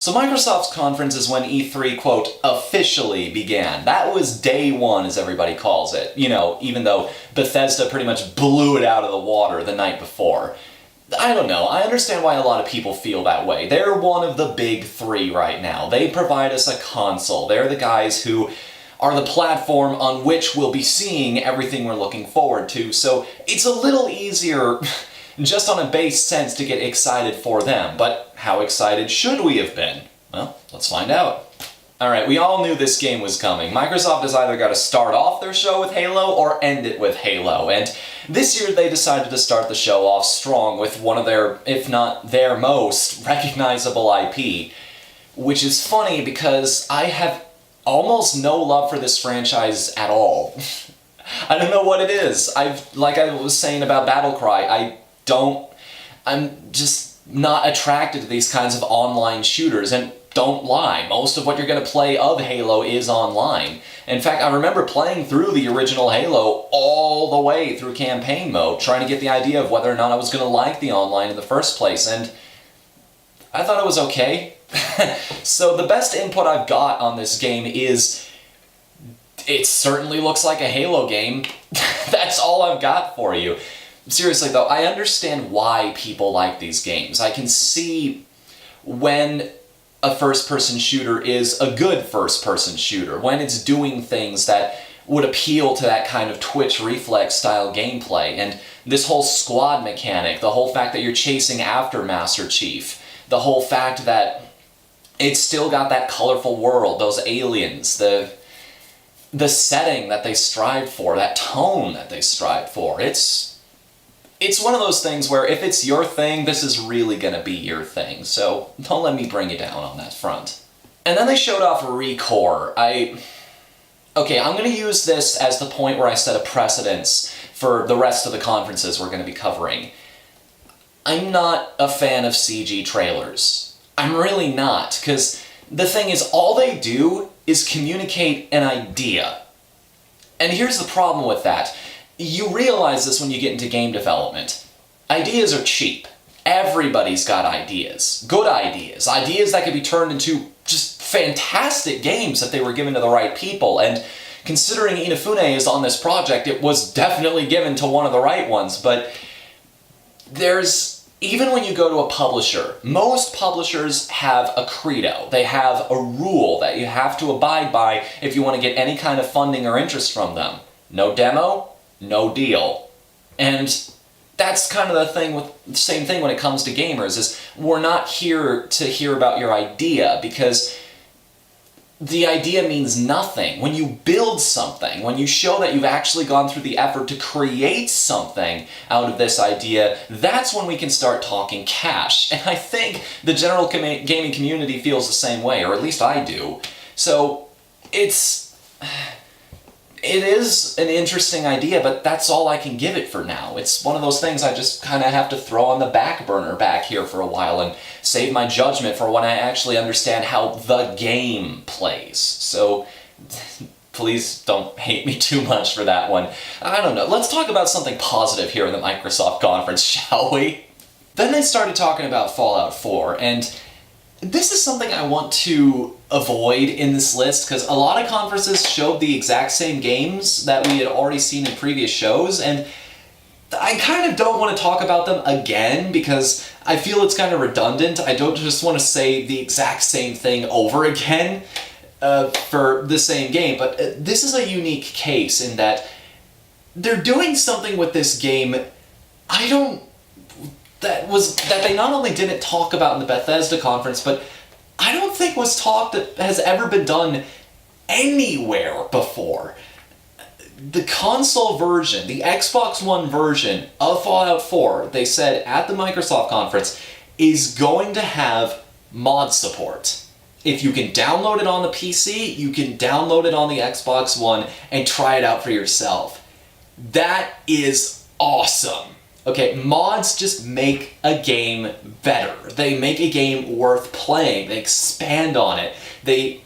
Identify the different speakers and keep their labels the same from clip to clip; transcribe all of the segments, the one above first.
Speaker 1: So Microsoft's conference is when E3, quote, officially began. That was day one, as everybody calls it. You know, even though Bethesda pretty much blew it out of the water the night before. I don't know, I understand why a lot of people feel that way. They're one of the big three right now. They provide us a console. They're the guys who are the platform on which we'll be seeing everything we're looking forward to, so it's a little easier just on a base sense to get excited for them. But how excited should we have been? Well, let's find out. Alright, we all knew this game was coming. Microsoft has either got to start off their show with Halo or end it with Halo, and this year they decided to start the show off strong with one of their, if not their most, recognizable IP. Which is funny because I have almost no love for this franchise at all. I don't know what it is. Like I was saying about Battlecry, I'm just not attracted to these kinds of online shooters, and don't lie, most of what you're going to play of Halo is online. In fact, I remember playing through the original Halo all the way through campaign mode, trying to get the idea of whether or not I was going to like the online in the first place, and I thought it was okay. So the best input I've got on this game is, it certainly looks like a Halo game. That's all I've got for you. Seriously though, I understand why people like these games. I can see when a first-person shooter is a good first-person shooter, when it's doing things that would appeal to that kind of Twitch reflex style gameplay, and this whole squad mechanic, the whole fact that you're chasing after Master Chief, the whole fact that it's still got that colorful world, those aliens, the setting that they strive for, that tone that they strive for. It's one of those things where if it's your thing, this is really gonna be your thing, so don't let me bring you down on that front. And then they showed off Recore. Okay, I'm gonna use this as the point where I set a precedence for the rest of the conferences we're gonna be covering. I'm not a fan of CG trailers. I'm really not, because the thing is, all they do is communicate an idea. And here's the problem with that. You realize this when you get into game development. Ideas are cheap. Everybody's got ideas. Good ideas. Ideas that could be turned into just fantastic games if they were given to the right people. And considering Inafune is on this project, it was definitely given to one of the right ones. But even when you go to a publisher, most publishers have a credo. They have a rule that you have to abide by if you want to get any kind of funding or interest from them. No demo, no deal. And that's kind of the same thing when it comes to gamers, is we're not here to hear about your idea, because the idea means nothing. When you build something, when you show that you've actually gone through the effort to create something out of this idea, that's when we can start talking cash. And I think the general gaming community feels the same way, or at least I do. So it is an interesting idea, but that's all I can give it for now. It's one of those things I just kind of have to throw on the back burner back here for a while and save my judgment for when I actually understand how the game plays. So please don't hate me too much for that one. I don't know. Let's talk about something positive here in the Microsoft conference, shall we? Then they started talking about Fallout 4, and this is something I want to avoid in this list, because a lot of conferences showed the exact same games that we had already seen in previous shows, and I kind of don't want to talk about them again because I feel it's kind of redundant. I don't just want to say the exact same thing over again for the same game, but this is a unique case in that they're doing something with this game that they not only didn't talk about in the Bethesda conference, but I don't think has ever been done anywhere before. The console version, the Xbox One version of Fallout 4, they said at the Microsoft conference, is going to have mod support. If you can download it on the PC, you can download it on the Xbox One and try it out for yourself. That is awesome. Okay, mods just make a game better. They make a game worth playing. They expand on it. They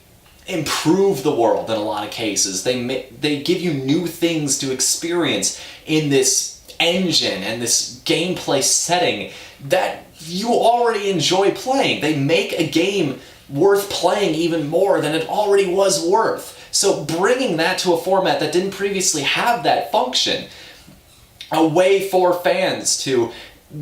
Speaker 1: improve the world in a lot of cases. They give you new things to experience in this engine and this gameplay setting that you already enjoy playing. They make a game worth playing even more than it already was worth. So bringing that to a format that didn't previously have that function, a way for fans to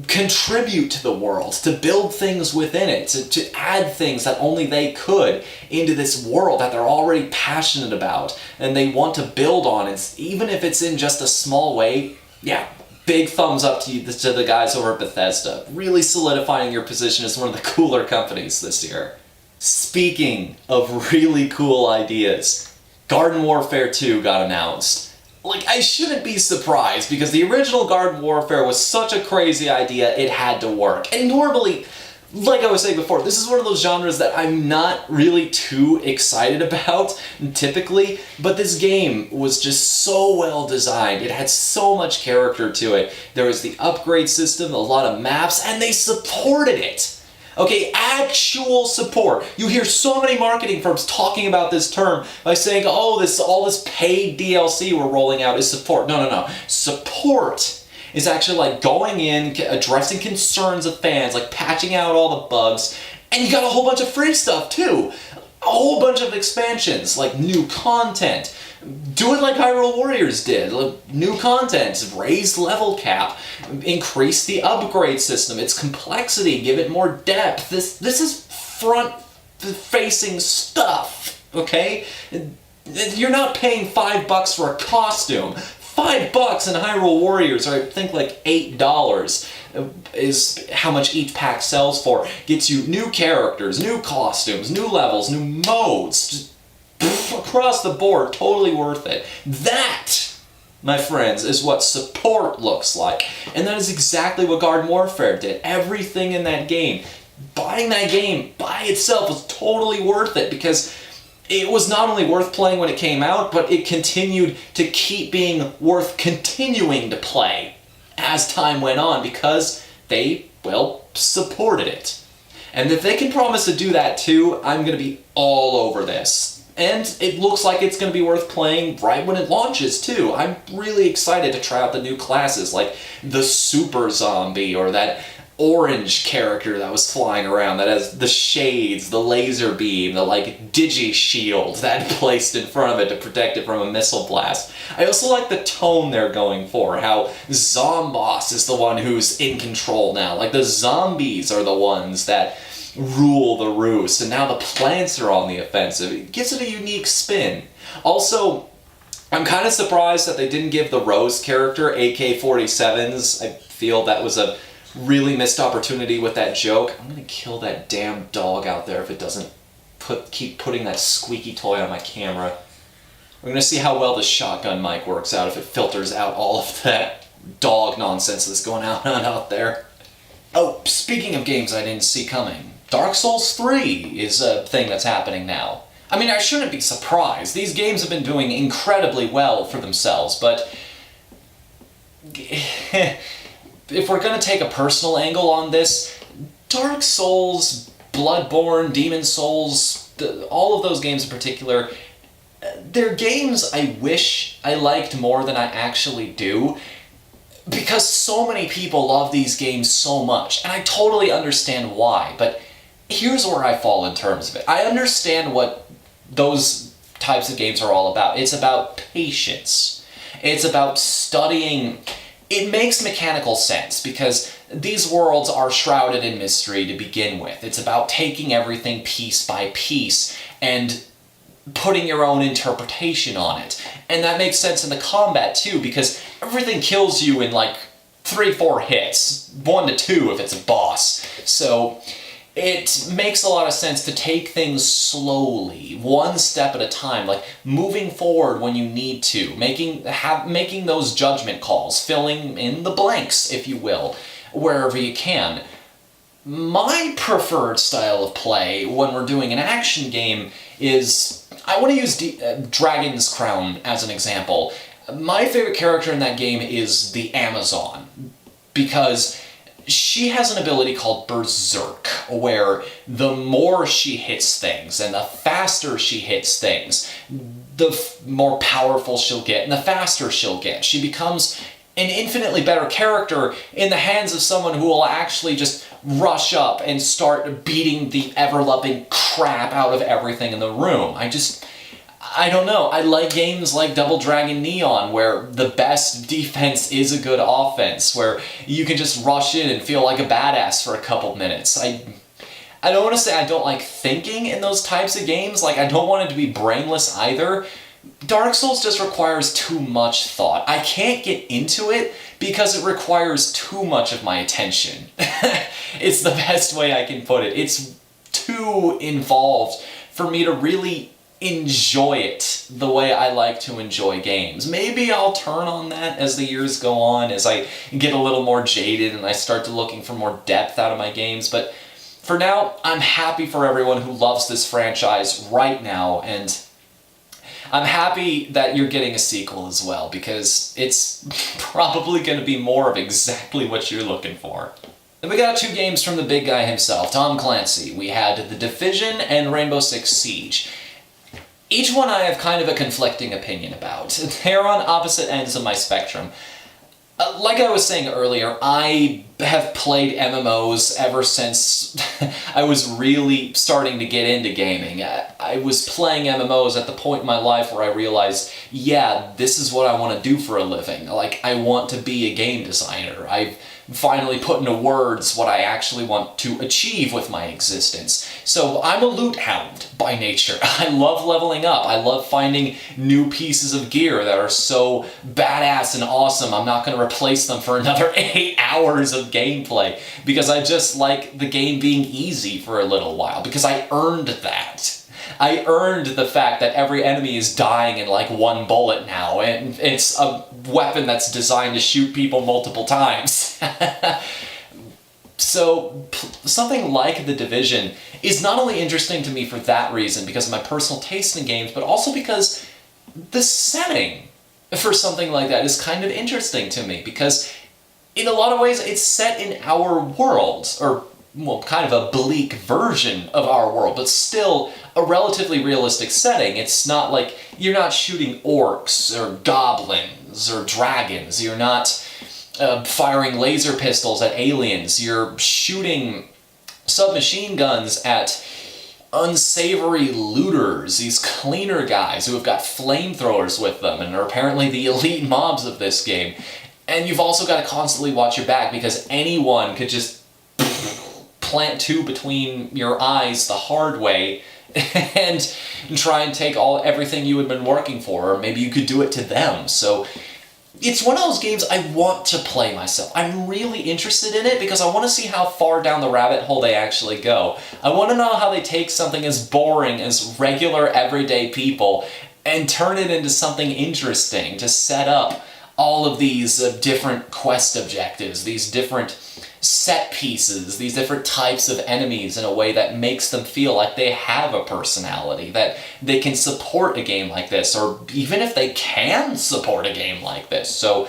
Speaker 1: contribute to the world, to build things within it, to add things that only they could into this world that they're already passionate about and they want to build on. It's, even if it's in just a small way, yeah, big thumbs up to the guys over at Bethesda. Really solidifying your position as one of the cooler companies this year. Speaking of really cool ideas, Garden Warfare 2 got announced. Like, I shouldn't be surprised, because the original Garden Warfare was such a crazy idea, it had to work. And normally, like I was saying before, this is one of those genres that I'm not really too excited about, typically, but this game was just so well designed. It had so much character to it. There was the upgrade system, a lot of maps, and they supported it. Okay, actual support. You hear so many marketing firms talking about this term by saying, oh, all this paid DLC we're rolling out is support. No. Support is actually like going in, addressing concerns of fans, like patching out all the bugs, and you got a whole bunch of free stuff too. A whole bunch of expansions, like new content. Do it like Hyrule Warriors did. New content, raise level cap, increase the upgrade system, its complexity, give it more depth. This is front-facing stuff, okay? You're not paying $5 for a costume. $5 in Hyrule Warriors, or I think like $8 is how much each pack sells for. Gets you new characters, new costumes, new levels, new modes. Just across the board, totally worth it. That, my friends, is what support looks like. And that is exactly what Garden Warfare did. Everything in that game, buying that game by itself was totally worth it, because it was not only worth playing when it came out, but it continued to keep being worth continuing to play as time went on, because they, well, supported it. And if they can promise to do that too, I'm going to be all over this. And it looks like it's going to be worth playing right when it launches, too. I'm really excited to try out the new classes, like the Super Zombie, or that orange character that was flying around that has the shades, the laser beam, the, like, digi-shield that placed in front of it to protect it from a missile blast. I also like the tone they're going for, how Zomboss is the one who's in control now. Like, the zombies are the ones that rule the roost, and now the plants are on the offensive. It gives it a unique spin. Also, I'm kind of surprised that they didn't give the Rose character AK-47s. I feel that was a really missed opportunity with that joke. I'm gonna kill that damn dog out there if it doesn't keep putting that squeaky toy on my camera. We're gonna see how well the shotgun mic works out, if it filters out all of that dog nonsense that's going on out there. Oh, speaking of games I didn't see coming, Dark Souls 3 is a thing that's happening now. I mean, I shouldn't be surprised. These games have been doing incredibly well for themselves, but if we're going to take a personal angle on this, Dark Souls, Bloodborne, Demon Souls, all of those games in particular, they're games I wish I liked more than I actually do, because so many people love these games so much, and I totally understand why, but here's where I fall in terms of it. I understand what those types of games are all about. It's about patience. It's about studying. It makes mechanical sense, because these worlds are shrouded in mystery to begin with. It's about taking everything piece by piece and putting your own interpretation on it. And that makes sense in the combat too, because everything kills you in like 3-4 hits, 1 to 2 if it's a boss. So it makes a lot of sense to take things slowly, one step at a time, like moving forward when you need to, making those judgment calls, filling in the blanks, if you will, wherever you can. My preferred style of play when we're doing an action game is, I want to use Dragon's Crown as an example. My favorite character in that game is the Amazon, because she has an ability called Berserk, where the more she hits things and the faster she hits things, the more powerful she'll get and the faster she'll get. She becomes an infinitely better character in the hands of someone who will actually just rush up and start beating the ever-loving crap out of everything in the room. I don't know. I like games like Double Dragon Neon, where the best defense is a good offense, where you can just rush in and feel like a badass for a couple minutes. I don't want to say I don't like thinking in those types of games, like I don't want it to be brainless either. Dark Souls just requires too much thought. I can't get into it because it requires too much of my attention. It's the best way I can put it. It's too involved for me to really enjoy it the way I like to enjoy games. Maybe I'll turn on that as the years go on, as I get a little more jaded and I start to looking for more depth out of my games, but for now, I'm happy for everyone who loves this franchise right now, and I'm happy that you're getting a sequel as well, because it's probably going to be more of exactly what you're looking for. And we got 2 games from the big guy himself, Tom Clancy. We had The Division and Rainbow Six Siege. Each one I have kind of a conflicting opinion about. They're on opposite ends of my spectrum. Like I was saying earlier, I have played MMOs ever since I was really starting to get into gaming. I was playing MMOs at the point in my life where I realized, yeah, this is what I want to do for a living. Like, I want to be a game designer. I've finally put into words what I actually want to achieve with my existence. So I'm a loot hound by nature. I love leveling up. I love finding new pieces of gear that are so badass and awesome. I'm not going to replace them for another 8 hours of gameplay, because I just like the game being easy for a little while, because I earned that. I earned the fact that every enemy is dying in like 1 bullet now, and it's a weapon that's designed to shoot people multiple times. So something like The Division is not only interesting to me for that reason, because of my personal taste in games, but also because the setting for something like that is kind of interesting to me, because in a lot of ways it's set in our world, or well, kind of a bleak version of our world, but still a relatively realistic setting. It's not like you're not shooting orcs or goblins or dragons. You're not firing laser pistols at aliens. You're shooting submachine guns at unsavory looters, these cleaner guys who have got flamethrowers with them and are apparently the elite mobs of this game. And you've also got to constantly watch your back, because anyone could just plant 2 between your eyes the hard way and try and take everything you had been working for, or maybe you could do it to them. So it's one of those games I want to play myself. I'm really interested in it because I want to see how far down the rabbit hole they actually go. I want to know how they take something as boring as regular everyday people and turn it into something interesting, to set up all of these different quest objectives, these different set pieces, these different types of enemies in a way that makes them feel like they have a personality, that they can support a game like this, or even if they can support a game like this. So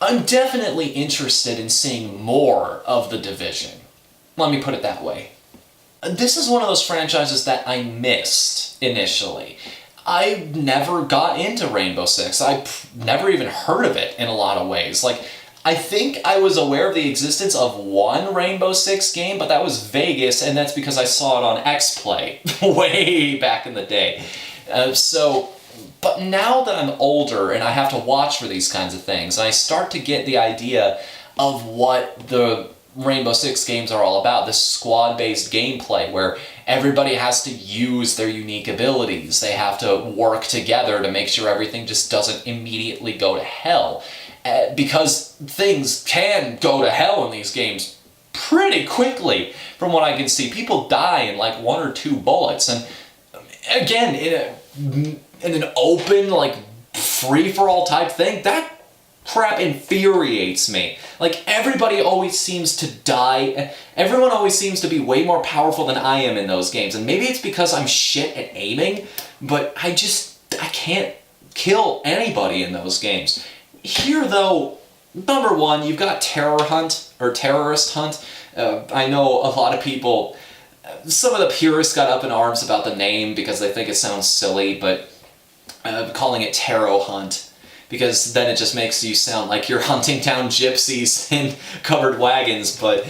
Speaker 1: I'm definitely interested in seeing more of The Division. Let me put it that way. This is one of those franchises that I missed initially. I never got into Rainbow Six. I never even heard of it in a lot of ways. Like, I think I was aware of the existence of one Rainbow Six game, but that was Vegas, and that's because I saw it on X-Play way back in the day. But now that I'm older and I have to watch for these kinds of things, and I start to get the idea of what the Rainbow Six games are all about, this squad-based gameplay where everybody has to use their unique abilities. They have to work together to make sure everything just doesn't immediately go to hell. Because things can go to hell in these games pretty quickly, from what I can see. People die in like 1 or 2 bullets, and again, in an open, like, free-for-all type thing, that crap infuriates me. Like, everybody always seems to die. Everyone always seems to be way more powerful than I am in those games, and maybe it's because I'm shit at aiming, but I can't kill anybody in those games. Here, though, number one, you've got Terror Hunt, or Terrorist Hunt. I know a lot of people, some of the purists got up in arms about the name because they think it sounds silly, but calling it Tarot Hunt, because then it just makes you sound like you're hunting down gypsies in covered wagons. But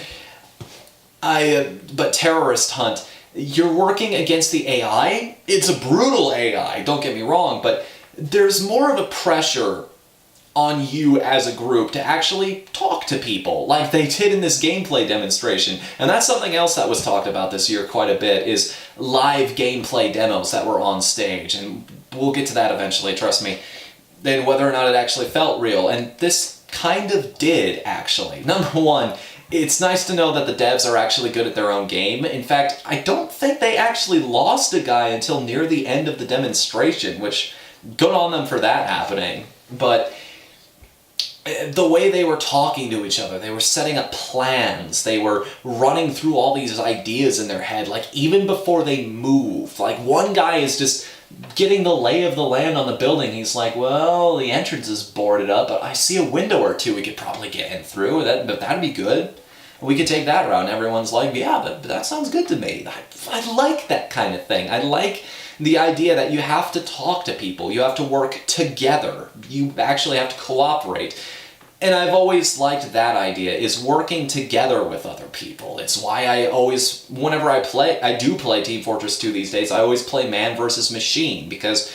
Speaker 1: But Terrorist Hunt, you're working against the AI. It's a brutal AI, don't get me wrong, but there's more of a pressure on you as a group to actually talk to people like they did in this gameplay demonstration. And that's something else that was talked about this year quite a bit, is live gameplay demos that were on stage. And we'll get to that eventually, trust me. Then whether or not it actually felt real. And this kind of did, actually. Number one, it's nice to know that the devs are actually good at their own game. In fact, I don't think they actually lost a guy until near the end of the demonstration, which, good on them for that happening. But the way they were talking to each other, they were setting up plans, they were running through all these ideas in their head, like even before they move. Like one guy is just getting the lay of the land on the building. He's like, well, the entrance is boarded up, but I see a window or two we could probably get in through. That'd be good. We could take that route. And everyone's like, yeah, that sounds good to me. I like that kind of thing. I like the idea that you have to talk to people. You have to work together. You actually have to cooperate. And I've always liked that idea, is working together with other people. It's why I always, whenever I do play Team Fortress 2 these days, I always play man versus machine, because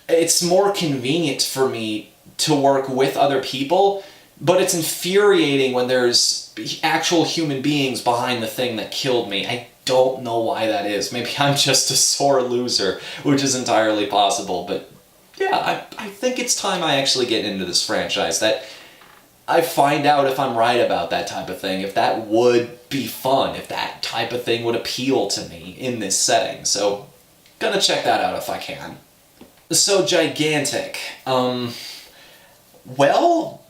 Speaker 1: it's more convenient for me to work with other people, but it's infuriating when there's actual human beings behind the thing that killed me. I don't know why that is. Maybe I'm just a sore loser, which is entirely possible, but yeah, I think it's time I actually get into this franchise, that I find out if I'm right about that type of thing, if that would be fun, if that type of thing would appeal to me in this setting. So, gonna check that out if I can. So, Gigantic. Well,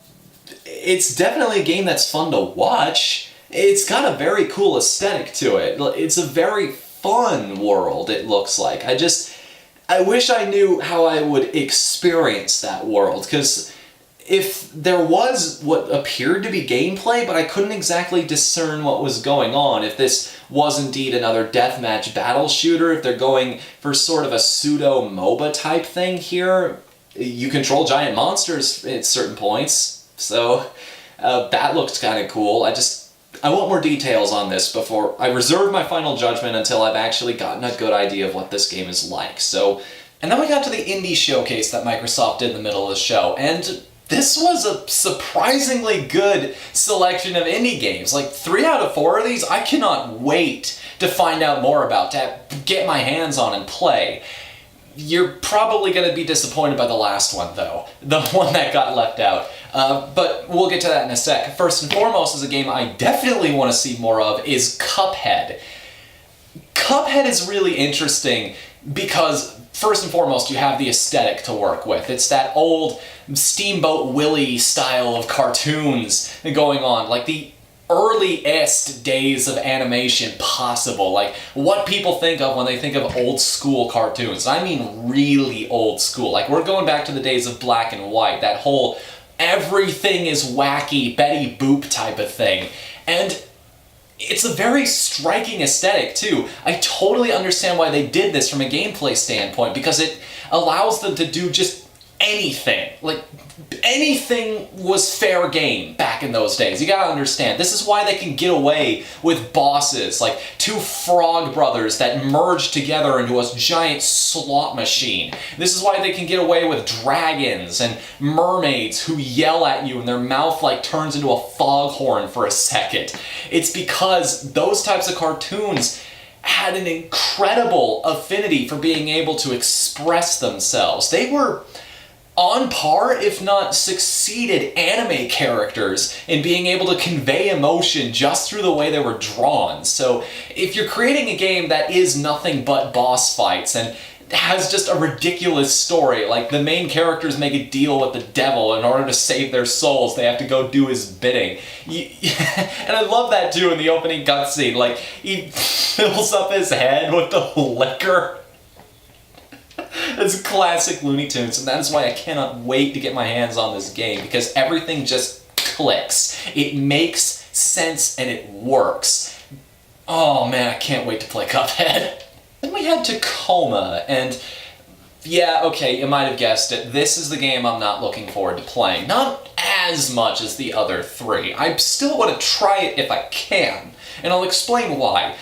Speaker 1: it's definitely a game that's fun to watch. It's got a very cool aesthetic to it. It's a very fun world, it looks like. I wish I knew how I would experience that world, because if there was what appeared to be gameplay, but I couldn't exactly discern what was going on, if this was indeed another deathmatch battle shooter, if they're going for sort of a pseudo MOBA type thing here, you control giant monsters at certain points, so that looks kind of cool. I want more details on this before I reserve my final judgment until I've actually gotten a good idea of what this game is like. So, and then we got to the indie showcase that Microsoft did in the middle of the show, and this was a surprisingly good selection of indie games. Like 3 out of 4 of these, I cannot wait to find out more about, to get my hands on and play. You're probably going to be disappointed by the last one, though. The one that got left out. But we'll get to that in a sec. First and foremost, is a game I definitely want to see more of, is Cuphead. Cuphead is really interesting because, first and foremost, you have the aesthetic to work with. It's that old Steamboat Willie style of cartoons going on, like the earliest days of animation possible, like what people think of when they think of old school cartoons. I mean really old school. Like we're going back to the days of black and white, that whole everything is wacky, Betty Boop type of thing. And it's a very striking aesthetic too. I totally understand why they did this from a gameplay standpoint, because it allows them to do just anything. Like, anything was fair game back in those days. You gotta understand, this is why they can get away with bosses, like 2 frog brothers that merge together into a giant slot machine. This is why they can get away with dragons and mermaids who yell at you and their mouth like turns into a foghorn for a second. It's because those types of cartoons had an incredible affinity for being able to express themselves. They were on par, if not succeeded, anime characters in being able to convey emotion just through the way they were drawn. So if you're creating a game that is nothing but boss fights and has just a ridiculous story, like the main characters make a deal with the devil in order to save their souls, they have to go do his bidding. And I love that too in the opening cutscene, like he fills up his head with the liquor. It's classic Looney Tunes, and that is why I cannot wait to get my hands on this game, because everything just clicks. It makes sense and it works. Oh man, I can't wait to play Cuphead. Then we had Tacoma, and yeah, okay, you might have guessed it. This is the game I'm not looking forward to playing. Not as much as the other three. I still want to try it if I can, and I'll explain why.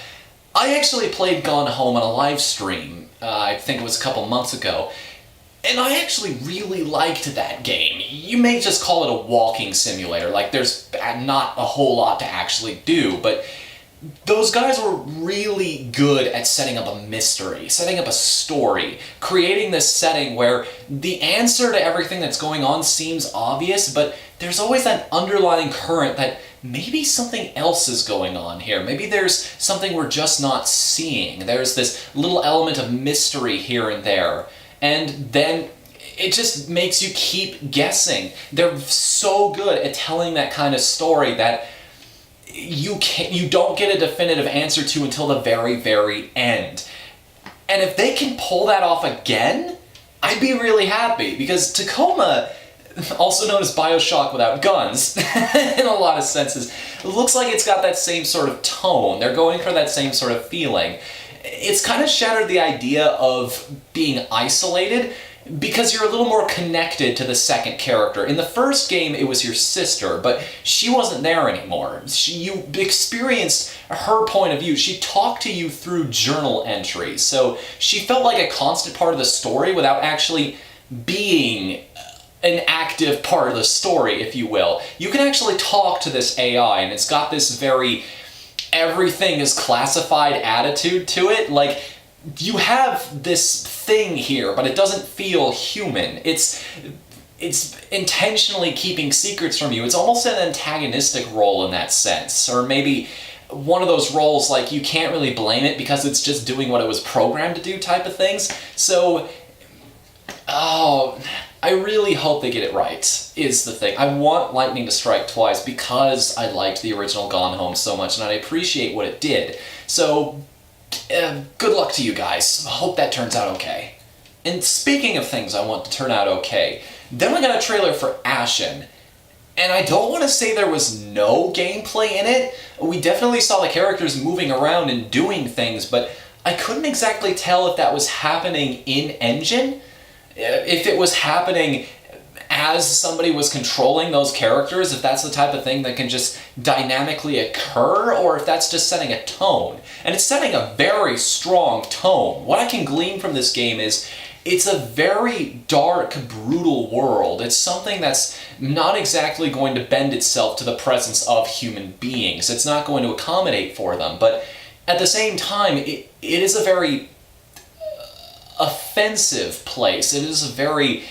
Speaker 1: I actually played Gone Home on a live stream, I think it was a couple months ago, and I actually really liked that game. You may just call it a walking simulator, like there's not a whole lot to actually do, but those guys were really good at setting up a mystery, setting up a story, creating this setting where the answer to everything that's going on seems obvious, but there's always that underlying current that maybe something else is going on here. Maybe there's something we're just not seeing. There's this little element of mystery here and there. And then it just makes you keep guessing. They're so good at telling that kind of story that you don't get a definitive answer to until the very, very end. And if they can pull that off again, I'd be really happy, because Tacoma, also known as BioShock without guns, in a lot of senses, looks like it's got that same sort of tone. They're going for that same sort of feeling. It's kind of shattered the idea of being isolated, because you're a little more connected to the second character. In the first game, it was your sister, but she wasn't there anymore. You experienced her point of view. She talked to you through journal entries, so she felt like a constant part of the story without actually being an active part of the story, if you will. You can actually talk to this AI, and it's got this very everything is classified attitude to it. Like, you have this thing here, but it doesn't feel human. It's intentionally keeping secrets from you. It's almost an antagonistic role in that sense. Or maybe one of those roles, like, you can't really blame it because it's just doing what it was programmed to do type of things. So, I really hope they get it right, is the thing. I want lightning to strike twice because I liked the original Gone Home so much, and I appreciate what it did. So, good luck to you guys. Hope that turns out okay. And speaking of things I want to turn out okay, then we got a trailer for Ashen. And I don't want to say there was no gameplay in it. We definitely saw the characters moving around and doing things, but I couldn't exactly tell if that was happening in-engine, if it was happening as somebody was controlling those characters, if that's the type of thing that can just dynamically occur, or if that's just setting a tone. And it's setting a very strong tone. What I can glean from this game is it's a very dark, brutal world. It's something that's not exactly going to bend itself to the presence of human beings. It's not going to accommodate for them, but at the same time, it is a very offensive place. It is a very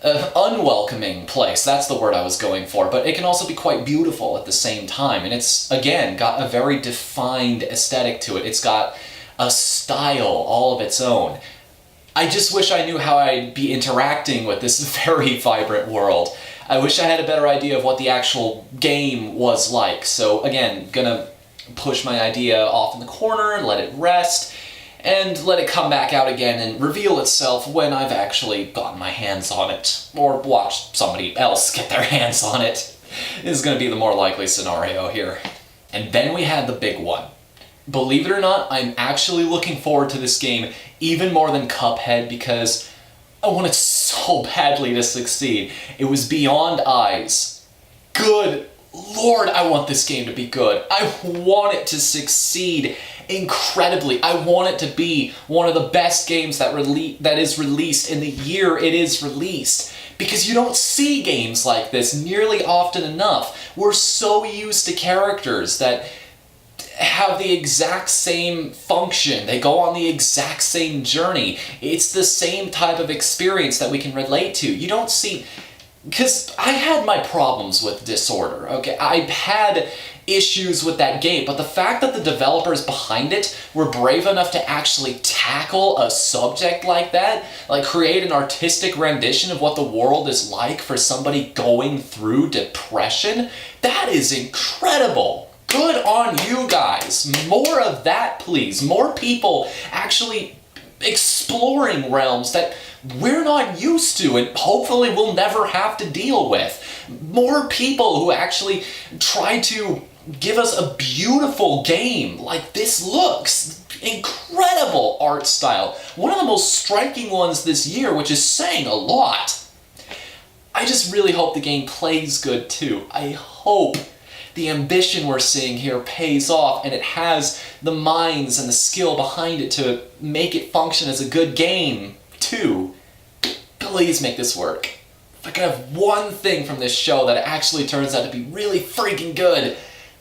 Speaker 1: unwelcoming place. That's the word I was going for. But it can also be quite beautiful at the same time. And it's, again, got a very defined aesthetic to it. It's got a style all of its own. I just wish I knew how I'd be interacting with this very vibrant world. I wish I had a better idea of what the actual game was like. So again, gonna push my idea off in the corner and let it rest, and let it come back out again and reveal itself when I've actually gotten my hands on it, or watched somebody else get their hands on it. This is going to be the more likely scenario here. And then we had the big one. Believe it or not, I'm actually looking forward to this game even more than Cuphead, because I want it so badly to succeed. It was Beyond Eyes. Good Lord, I want this game to be good. I want it to succeed incredibly. I want it to be one of the best games that is released in the year it is released. Because you don't see games like this nearly often enough. We're so used to characters that have the exact same function. They go on the exact same journey. It's the same type of experience that we can relate to. You don't see... Because I had my problems with Disorder, okay? I had issues with that game, but the fact that the developers behind it were brave enough to actually tackle a subject like that, like create an artistic rendition of what the world is like for somebody going through depression, that is incredible. Good on you guys. More of that, please. More people actually exploring realms that we're not used to and hopefully we'll never have to deal with. More people who actually try to give us a beautiful game like this looks. Incredible art style. One of the most striking ones this year, which is saying a lot. I just really hope the game plays good too. I hope the ambition we're seeing here pays off and it has the minds and the skill behind it to make it function as a good game too. Please make this work. If I could have one thing from this show that actually turns out to be really freaking good,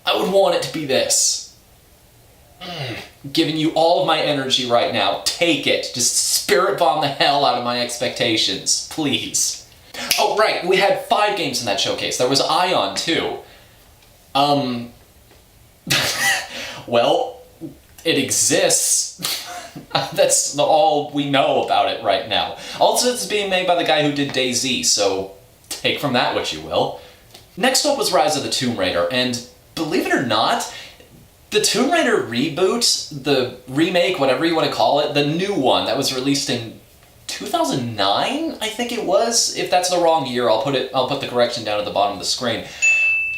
Speaker 1: I would want it to be this. Giving you all of my energy right now. Take it. Just spirit bomb the hell out of my expectations. Please. Oh, right. We had 5 games in that showcase. There was Ion, too. Well, it exists. That's all we know about it right now. Also, it's being made by the guy who did DayZ, so take from that what you will. Next up was Rise of the Tomb Raider, and believe it or not, the Tomb Raider reboot, the remake, whatever you want to call it, the new one that was released in 2009, I think it was. If that's the wrong year, I'll put the correction down at the bottom of the screen.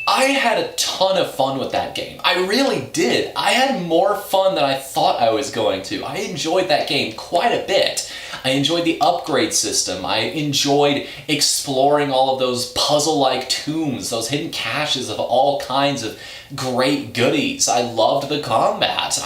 Speaker 1: I had a ton of fun with that game. I really did. I had more fun than I thought I was going to. I enjoyed that game quite a bit. I enjoyed the upgrade system. I enjoyed exploring all of those puzzle-like tombs, those hidden caches of all kinds of great goodies. I loved the combat.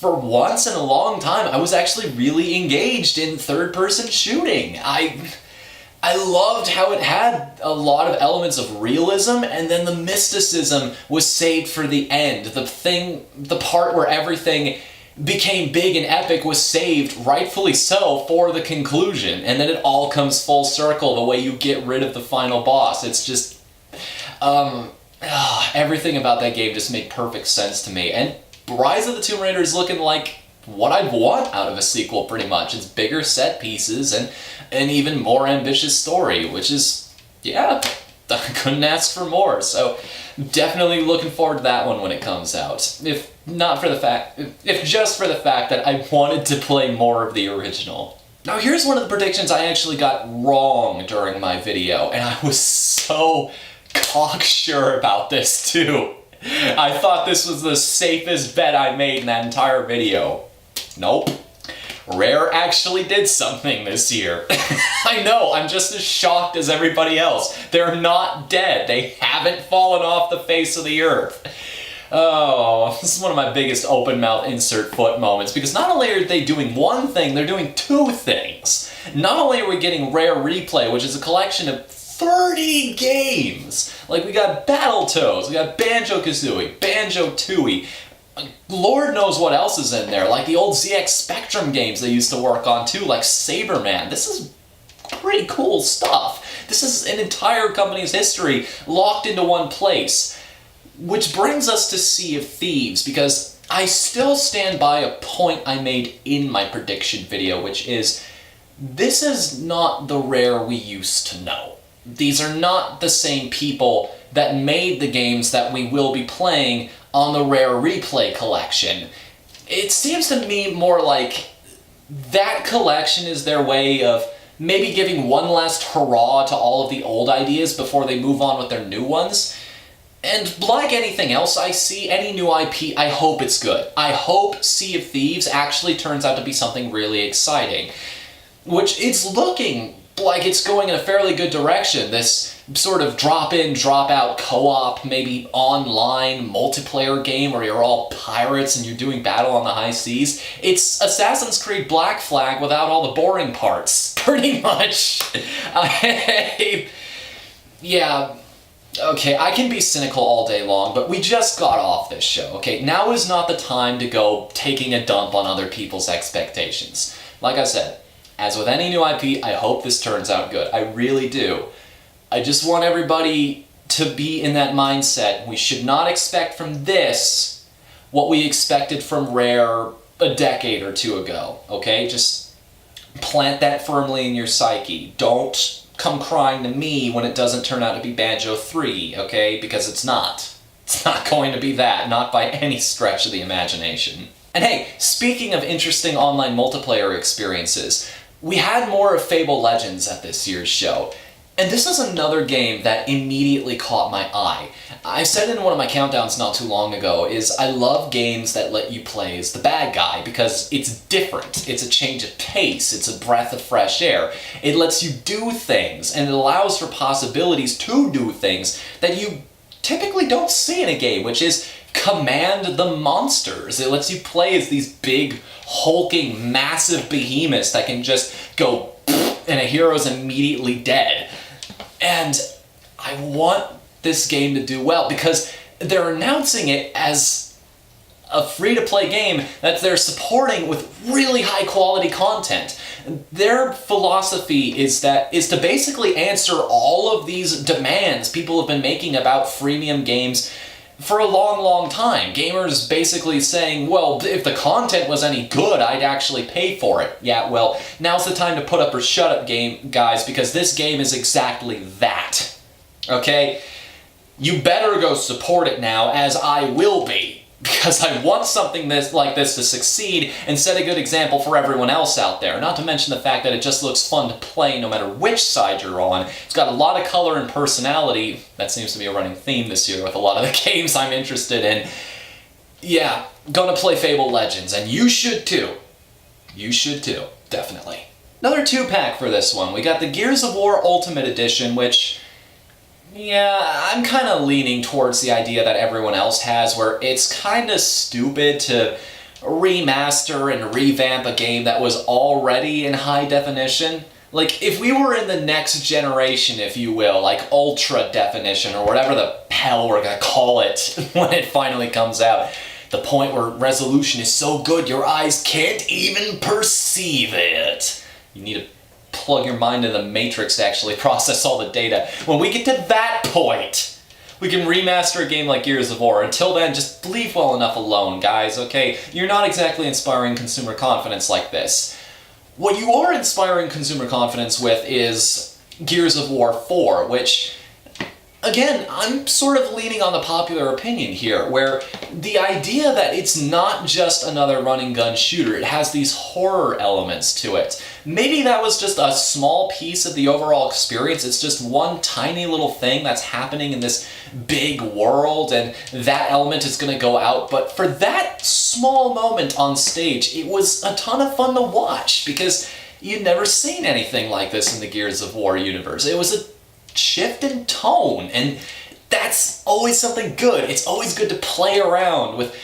Speaker 1: For once in a long time, I was actually really engaged in third-person shooting. I loved how it had a lot of elements of realism, and then the mysticism was saved for the end. The part where everything became big and epic was saved, rightfully so, for the conclusion. And then it all comes full circle the way you get rid of the final boss. It's just, everything about that game just made perfect sense to me. And Rise of the Tomb Raider is looking like what I'd want out of a sequel, pretty much. It's bigger set pieces and an even more ambitious story, which is, yeah, I couldn't ask for more. So definitely looking forward to that one when it comes out. If just for the fact that I wanted to play more of the original. Now here's one of the predictions I actually got wrong during my video, and I was so cocksure about this too. I thought this was the safest bet I made in that entire video. Nope. Rare actually did something this year. I know, I'm just as shocked as everybody else. They're not dead. They haven't fallen off the face of the earth. Oh, this is one of my biggest open mouth insert foot moments, because not only are they doing one thing, they're doing 2 things. Not only are we getting Rare Replay, which is a collection of 30 games. Like, we got Battletoads, we got Banjo-Kazooie, Banjo-Tooie, Lord knows what else is in there, like the old ZX Spectrum games they used to work on too, like Saberman. This is pretty cool stuff. This is an entire company's history locked into one place. Which brings us to Sea of Thieves, because I still stand by a point I made in my prediction video, which is, this is not the Rare we used to know. These are not the same people that made the games that we will be playing on the Rare Replay collection. It seems to me more like that collection is their way of maybe giving one last hurrah to all of the old ideas before they move on with their new ones. And like anything else I see, any new IP, I hope it's good. I hope Sea of Thieves actually turns out to be something really exciting. Which it's looking like it's going in a fairly good direction. This sort of drop-in, drop-out co-op, maybe online multiplayer game where you're all pirates and you're doing battle on the high seas. It's Assassin's Creed Black Flag without all the boring parts, pretty much. Yeah, okay, I can be cynical all day long, but we just got off this show, okay? Now is not the time to go taking a dump on other people's expectations. Like I said, as with any new IP, I hope this turns out good. I really do. I just want everybody to be in that mindset. We should not expect from this what we expected from Rare a decade or 2 ago, okay? Just plant that firmly in your psyche. Don't come crying to me when it doesn't turn out to be Banjo 3, okay? Because it's not. It's not going to be that, not by any stretch of the imagination. And hey, speaking of interesting online multiplayer experiences, we had more of Fable Legends at this year's show. And this is another game that immediately caught my eye. I said in one of my countdowns not too long ago is I love games that let you play as the bad guy because it's different. It's a change of pace. It's a breath of fresh air. It lets you do things and it allows for possibilities to do things that you typically don't see in a game, which is command the monsters. It lets you play as these big, hulking, massive behemoths that can just go and a hero's immediately dead. And I want this game to do well because they're announcing it as a free-to-play game that they're supporting with really high-quality content. Their philosophy is to basically answer all of these demands people have been making about freemium games for a long, long time. Gamers basically saying, well, if the content was any good, I'd actually pay for it. Yeah, well, now's the time to put up or shut up, game guys, because this game is exactly that. Okay? You better go support it now, as I will be. Because I want something like this to succeed and set a good example for everyone else out there. Not to mention the fact that it just looks fun to play no matter which side you're on. It's got a lot of color and personality. That seems to be a running theme this year with a lot of the games I'm interested in. Yeah, gonna play Fable Legends, and you should too. You should too, definitely. Another 2-pack for this one. We got the Gears of War Ultimate Edition, which... yeah, I'm kind of leaning towards the idea that everyone else has, where it's kind of stupid to remaster and revamp a game that was already in high definition. Like, if we were in the next generation, if you will, like ultra definition, or whatever the hell we're gonna call it when it finally comes out, the point where resolution is so good your eyes can't even perceive it. You need to plug your mind in the matrix to actually process all the data. When we get to that point, we can remaster a game like Gears of War. Until then, just leave well enough alone, guys, okay? You're not exactly inspiring consumer confidence like this. What you are inspiring consumer confidence with is Gears of War 4, which, again, I'm sort of leaning on the popular opinion here, where the idea that it's not just another running gun shooter, it has these horror elements to it. Maybe that was just a small piece of the overall experience. It's just one tiny little thing that's happening in this big world, and that element is going to go out. But for that small moment on stage, it was a ton of fun to watch, because you'd never seen anything like this in the Gears of War universe. It was a shift in tone, and that's always something good. It's always good to play around with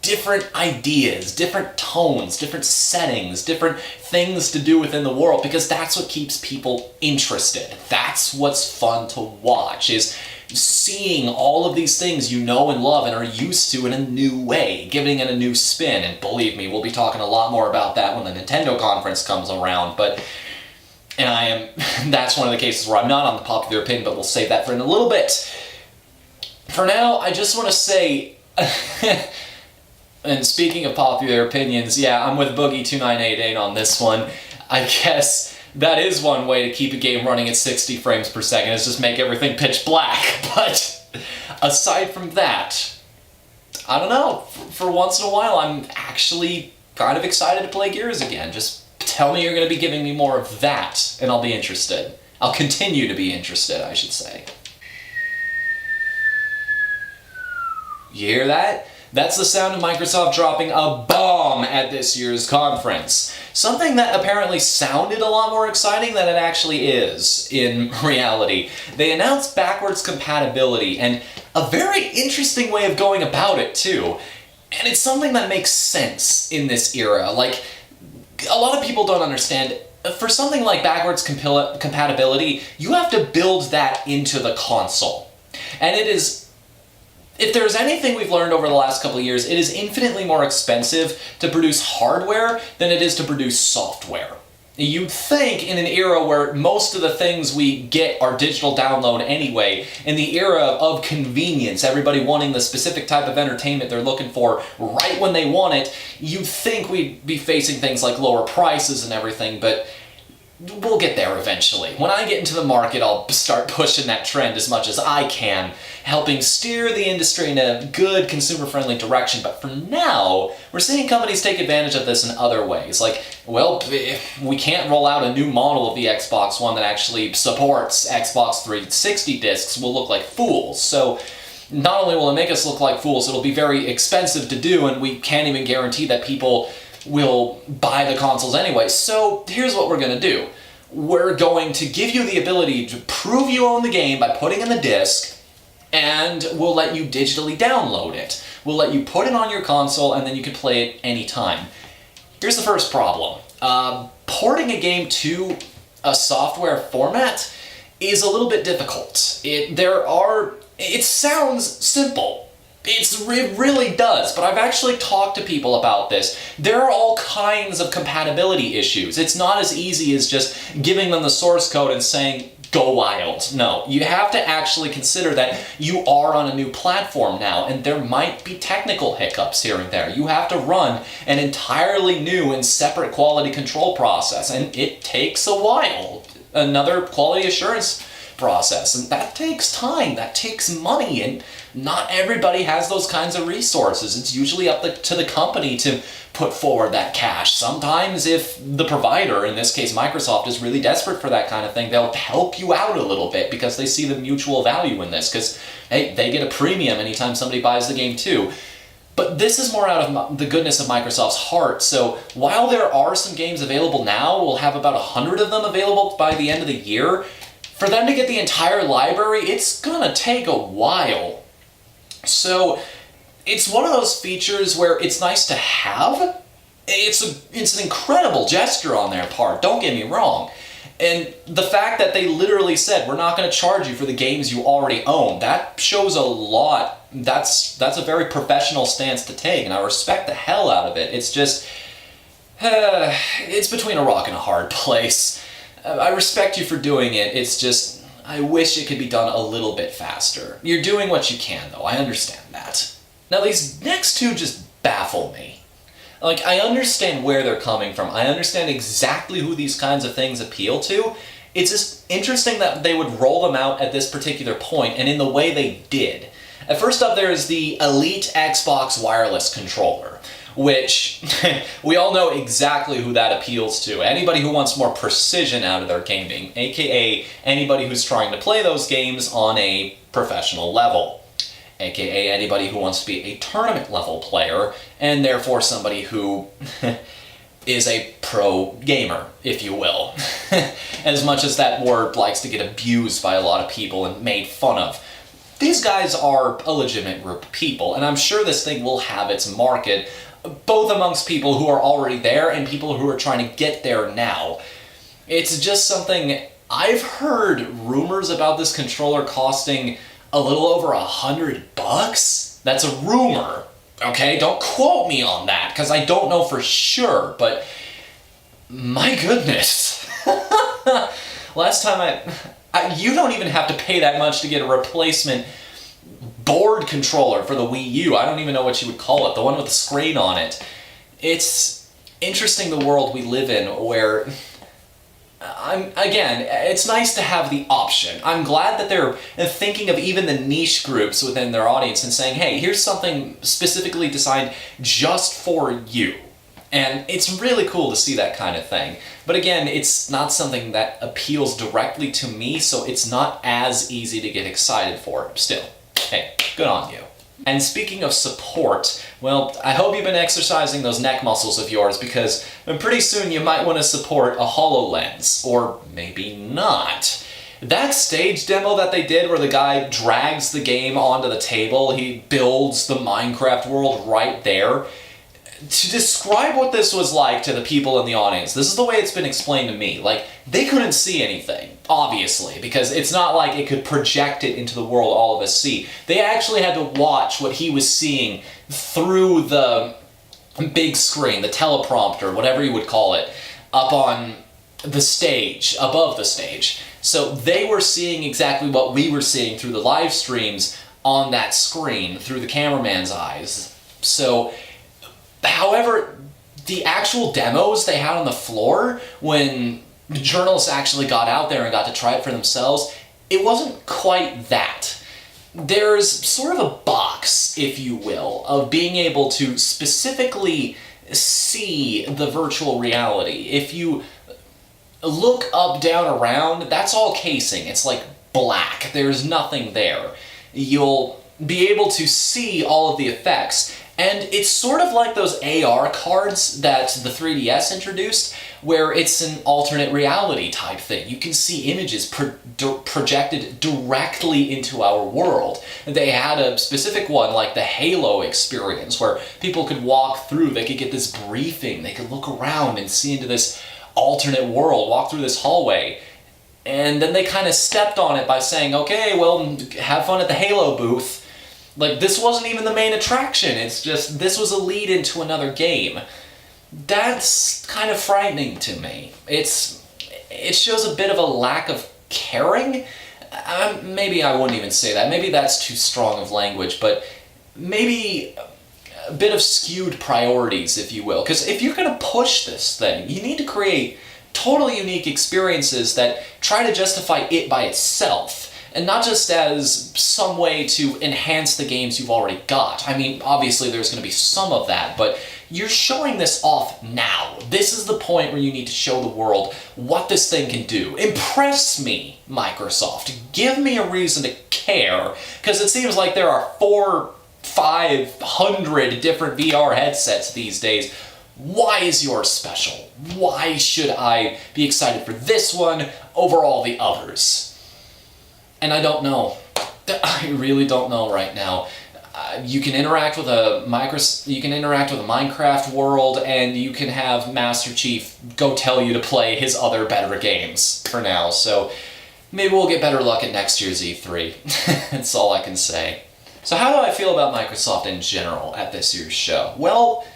Speaker 1: different ideas, different tones, different settings, different things to do within the world, because that's what keeps people interested. That's what's fun to watch, is seeing all of these things you know and love and are used to in a new way, giving it a new spin. And believe me, we'll be talking a lot more about that when the Nintendo conference comes around, and that's one of the cases where I'm not on the popular opinion, but we'll save that for in a little bit. For now, I just want to say, and speaking of popular opinions, yeah, I'm with Boogie2988 on this one. I guess that is one way to keep a game running at 60 frames per second, is just make everything pitch black. But aside from that, I don't know, for once in a while, I'm actually kind of excited to play Gears again. Just tell me you're going to be giving me more of that, and I'll be interested. I'll continue to be interested, I should say. You hear that? That's the sound of Microsoft dropping a bomb at this year's conference. Something that apparently sounded a lot more exciting than it actually is in reality. They announced backwards compatibility, and a very interesting way of going about it, too. And it's something that makes sense in this era. Like, a lot of people don't understand. For something like backwards compatibility, you have to build that into the console. And it is... if there's anything we've learned over the last couple of years, it is infinitely more expensive to produce hardware than it is to produce software. You'd think in an era where most of the things we get are digital download anyway, in the era of convenience, everybody wanting the specific type of entertainment they're looking for right when they want it, you'd think we'd be facing things like lower prices and everything, but we'll get there eventually. When I get into the market, I'll start pushing that trend as much as I can, helping steer the industry in a good consumer-friendly direction. But for now, we're seeing companies take advantage of this in other ways. Like, well, we can't roll out a new model of the Xbox One that actually supports Xbox 360 discs. We'll look like fools. So not only will it make us look like fools, it'll be very expensive to do, and we can't even guarantee that people will buy the consoles anyway. So here's what we're going to do. We're going to give you the ability to prove you own the game by putting in the disc, and we'll let you digitally download it. We'll let you put it on your console, and then you can play it anytime. Here's the first problem. Porting a game to a software format is a little bit difficult. It sounds simple. It really does, but I've actually talked to people about this. There are all kinds of compatibility issues. It's not as easy as just giving them the source code and saying, go wild. No, you have to actually consider that you are on a new platform now, and there might be technical hiccups here and there. You have to run an entirely new and separate quality control process, and it takes a while. Another quality assurance process, and that takes time, that takes money, and not everybody has those kinds of resources. It's usually up to the company to put forward that cash. Sometimes if the provider, in this case Microsoft, is really desperate for that kind of thing, they'll help you out a little bit because they see the mutual value in this, because hey, they get a premium anytime somebody buys the game too. But this is more out of the goodness of Microsoft's heart. So while there are some games available now, we'll have about 100 of them available by the end of the year. For them to get the entire library, it's gonna take a while. So it's one of those features where it's nice to have. It's an incredible gesture on their part, don't get me wrong. And the fact that they literally said, we're not going to charge you for the games you already own, that shows a lot. That's a very professional stance to take, and I respect the hell out of it. It's just, it's between a rock and a hard place. I respect you for doing it, it's just, I wish it could be done a little bit faster. You're doing what you can, though, I understand that. Now, these next two just baffle me. Like, I understand where they're coming from. I understand exactly who these kinds of things appeal to. It's just interesting that they would roll them out at this particular point, and in the way they did. First up, there is the Elite Xbox Wireless Controller, which we all know exactly who that appeals to. Anybody who wants more precision out of their gaming, aka anybody who's trying to play those games on a professional level. AKA anybody who wants to be a tournament level player, and therefore somebody who is a pro gamer, if you will. As much as that word likes to get abused by a lot of people and made fun of. These guys are a legitimate group of people, and I'm sure this thing will have its market, both amongst people who are already there and people who are trying to get there now. It's just something, I've heard rumors about this controller costing a little over $100? That's a rumor, okay? Don't quote me on that, because I don't know for sure, but my goodness. Last time you don't even have to pay that much to get a replacement board controller for the Wii U. I don't even know what you would call it, the one with the screen on it. It's interesting the world we live in where, again, it's nice to have the option. I'm glad that they're thinking of even the niche groups within their audience and saying, hey, here's something specifically designed just for you. And it's really cool to see that kind of thing. But again, it's not something that appeals directly to me, so it's not as easy to get excited for. Still, hey, good on you. And speaking of support, well, I hope you've been exercising those neck muscles of yours, because pretty soon you might want to support a HoloLens, or maybe not. That stage demo that they did where the guy drags the game onto the table, he builds the Minecraft world right there. To describe what this was like to the people in the audience, this is the way it's been explained to me. Like, they couldn't see anything, obviously, because it's not like it could project it into the world all of us see. They actually had to watch what he was seeing through the big screen, the teleprompter, whatever you would call it, up on the stage, above the stage. So they were seeing exactly what we were seeing through the live streams on that screen, through the cameraman's eyes. So, however, the actual demos they had on the floor when journalists actually got out there and got to try it for themselves, it wasn't quite that. There's sort of a box, if you will, of being able to specifically see the virtual reality. If you look up, down, around, that's all casing. It's like black. There's nothing there. You'll be able to see all of the effects. And it's sort of like those AR cards that the 3DS introduced, where it's an alternate reality type thing. You can see images projected directly into our world. They had a specific one like the Halo experience, where people could walk through, they could get this briefing, they could look around and see into this alternate world, walk through this hallway. And then they kind of stepped on it by saying, okay, well, have fun at the Halo booth. Like, this wasn't even the main attraction, it's just, this was a lead into another game. That's kind of frightening to me. It shows a bit of a lack of caring? Maybe I wouldn't even say that, maybe that's too strong of language, but maybe a bit of skewed priorities, if you will. Because if you're going to push this thing, you need to create totally unique experiences that try to justify it by itself. And not just as some way to enhance the games you've already got. I mean, obviously there's going to be some of that, but you're showing this off now. This is the point where you need to show the world what this thing can do. Impress me, Microsoft. Give me a reason to care, because it seems like there are 400-500 different VR headsets these days. Why is yours special? Why should I be excited for this one over all the others? And I don't know. I really don't know right now. You can interact with a Minecraft world, and you can have Master Chief go tell you to play his other better games for now. So maybe we'll get better luck at next year's E3. That's all I can say. So how do I feel about Microsoft in general at this year's show? Well,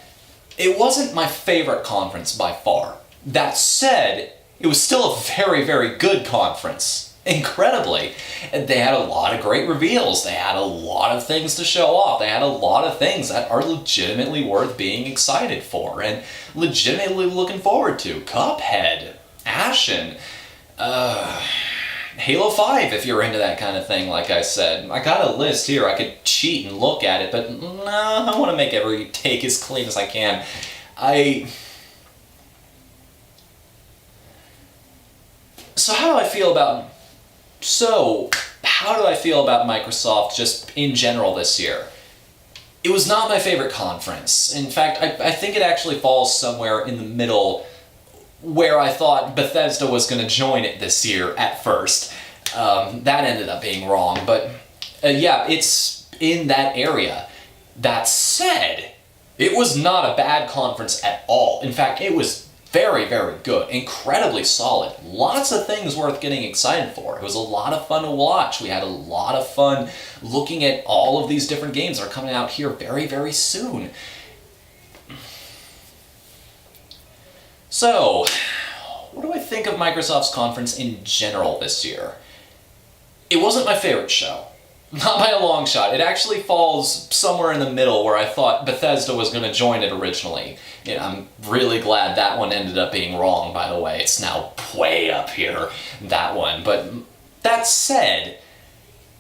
Speaker 1: it wasn't my favorite conference by far. That said, it was still a very, very good conference. Incredibly. And they had a lot of great reveals. They had a lot of things to show off. They had a lot of things that are legitimately worth being excited for and legitimately looking forward to. Cuphead, Ashen, Halo 5 if you're into that kind of thing, like I said. I got a list here. I could cheat and look at it, but no, I want to make every take as clean as I can. So how do I feel about Microsoft just in general this year? It was not my favorite conference. In fact, I think it actually falls somewhere in the middle, where I thought Bethesda was going to join it this year at first. That ended up being wrong, but yeah, it's in that area. That said, it was not a bad conference at all. In fact, it was very, very good. Incredibly solid. Lots of things worth getting excited for. It was a lot of fun to watch. We had a lot of fun looking at all of these different games that are coming out here very, very soon. So, what do I think of Microsoft's conference in general this year? It wasn't my favorite show. Not by a long shot. It actually falls somewhere in the middle, where I thought Bethesda was going to join it originally. I'm really glad that one ended up being wrong, by the way. It's now way up here, that one. But that said,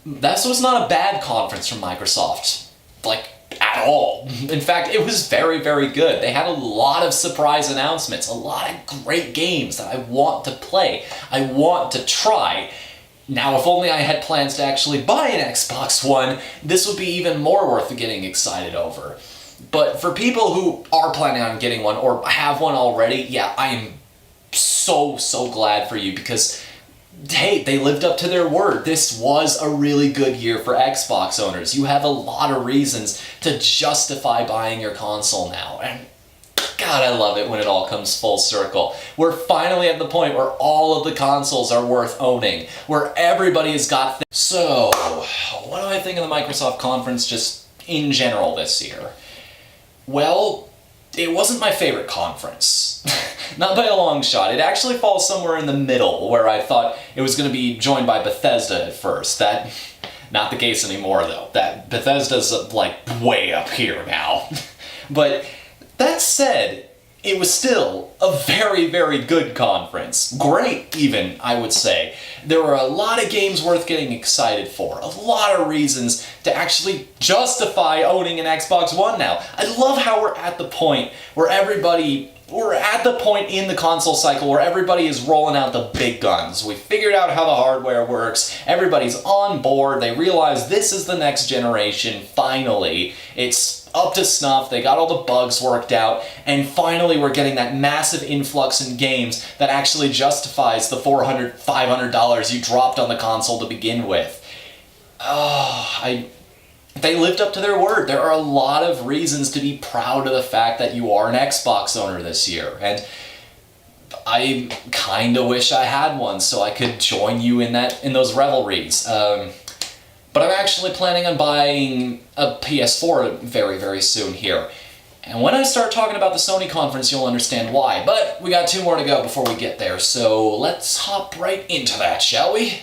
Speaker 1: this was not a bad conference from Microsoft. Like, at all. In fact, it was very, very good. They had a lot of surprise announcements, a lot of great games that I want to play, I want to try. Now, if only I had plans to actually buy an Xbox One, this would be even more worth getting excited over. But for people who are planning on getting one or have one already, yeah, I am so, so glad for you, because, hey, they lived up to their word. This was a really good year for Xbox owners. You have a lot of reasons to justify buying your console now. And God, I love it when it all comes full circle. We're finally at the point where all of the consoles are worth owning, where everybody has got things. So, what do I think of the Microsoft conference just in general this year? Well, it wasn't my favorite conference. Not by a long shot. It actually falls somewhere in the middle, where I thought it was going to be joined by Bethesda at first. That, not the case anymore, though. That Bethesda's like way up here now. But that said, it was still a very, very good conference. Great, even, I would say. There were a lot of games worth getting excited for. A lot of reasons to actually justify owning an Xbox One now. I love how we're at the point where we're at the point in the console cycle where everybody is rolling out the big guns. We figured out how the hardware works. Everybody's on board. They realize this is the next generation, finally. It's up to snuff. They got all the bugs worked out. And finally, we're getting that massive influx in games that actually justifies the $400, $500 you dropped on the console to begin with. They lived up to their word. There are a lot of reasons to be proud of the fact that you are an Xbox owner this year. And I kind of wish I had one so I could join you in those revelries. But I'm actually planning on buying a PS4 very, very soon here. And when I start talking about the Sony conference, you'll understand why. But we got 2 more to go before we get there, so let's hop right into that, shall we?